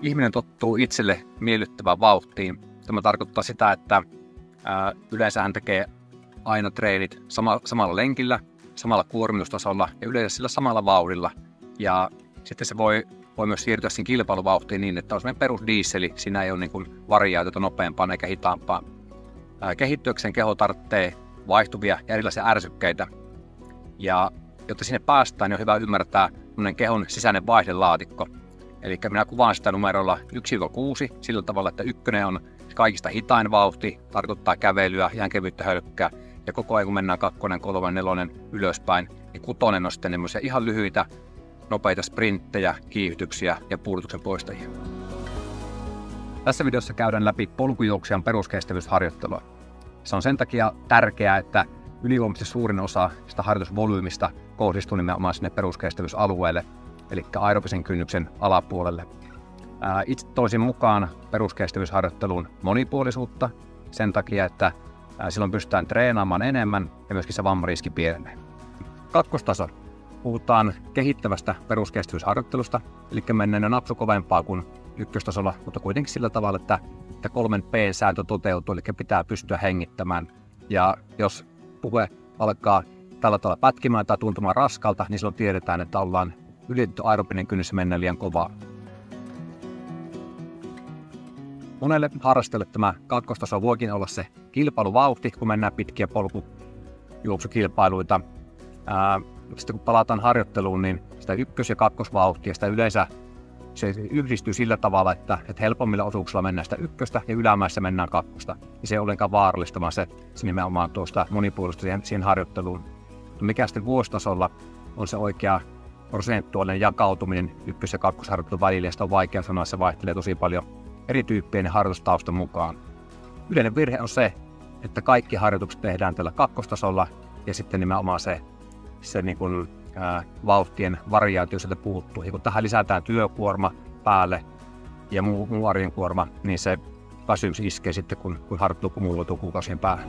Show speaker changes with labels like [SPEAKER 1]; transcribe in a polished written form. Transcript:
[SPEAKER 1] ihminen tottuu itselle miellyttävään vauhtiin. Tämä tarkoittaa sitä, että yleensä hän tekee aina treenit samalla lenkillä, samalla kuormitustasolla ja yleensä sillä samalla vauhdilla. Ja sitten se voi myös siirtyä siinä kilpailuvauhtiin niin, että on semmoinen perusdiisseli, siinä ei ole niin kuin variaatiota nopeampaan eikä hitaampaan. Kehittyäkseen keho tarvitsee vaihtuvia ja erilaisia ärsykkeitä. Ja jotta sinne päästään, niin on hyvä ymmärtää kehon sisäinen vaihdelaatikko. Eli minä kuvaan sitä numerolla 1-6 sillä tavalla, että 1 on kaikista hitain vauhti, tarkoittaa kävelyä, ihan kevyttä hölkkää. Ja koko ajan kun mennään 2, 3, 4 ylöspäin, niin 6 on sitten ihan lyhyitä, nopeita sprinttejä, kiihdytyksiä ja puudutuksen poistajia. Tässä videossa käydään läpi polkujuoksijan peruskestävyysharjoittelua. Se on sen takia tärkeää, että ylivoimaisesti suurin osa sitä harjoitusvolyymista kohdistuu nimenomaan sinne peruskestävyysalueelle, eli aerobisen kynnyksen alapuolelle. Itse toisin mukaan peruskestävyysharjoitteluun monipuolisuutta sen takia, että silloin pystytään treenaamaan enemmän ja myöskin se vammariski pienenee. Kakkostaso. Puhutaan kehittävästä peruskestävyysharjoittelusta, eli mennään jo napsu kovempaa kuin ykköstasolla, mutta kuitenkin sillä tavalla, että 3P-sääntö toteutuu, eli pitää pystyä hengittämään. Ja jos puhe alkaa tällä tavalla pätkimään tai tuntumaan raskalta, niin silloin tiedetään, että ollaan ylitetty aerobinen kynnys ja mennään liian kovaa. Monelle harrastajalle tämä kakkostaso voikin olla se kilpailuvauhti, kun mennään pitkiä polkujuoksukilpailuita. Sitten kun palataan harjoitteluun, niin sitä ykkös- ja kakkosvauhtia, sitä yleensä se yhdistyy sillä tavalla, että helpommilla osuuksilla mennään sitä ykköstä ja ylämäessä mennään kakkosta. Ja se ei ole ollenkaan vaarallista, vaan se nimenomaan tuosta monipuolista siihen harjoitteluun. Mikä sitten vuositasolla on se oikea prosentuaalinen jakautuminen ykkös- ja kakkosharjoittelun välillä, ja sitä on vaikea sanoa, se vaihtelee tosi paljon eri tyyppien harjoitustaustan mukaan. Yleinen virhe on se, että kaikki harjoitukset tehdään tällä kakkostasolla ja sitten nimenomaan se niin kuin, vauhtien variaatio sieltä puuttuu. Ja kun tähän lisätään työkuorma päälle ja muu arjen kuorma, niin se väsymys iskee sitten, kun harjoittelu kumuloituu kuukausien päähän.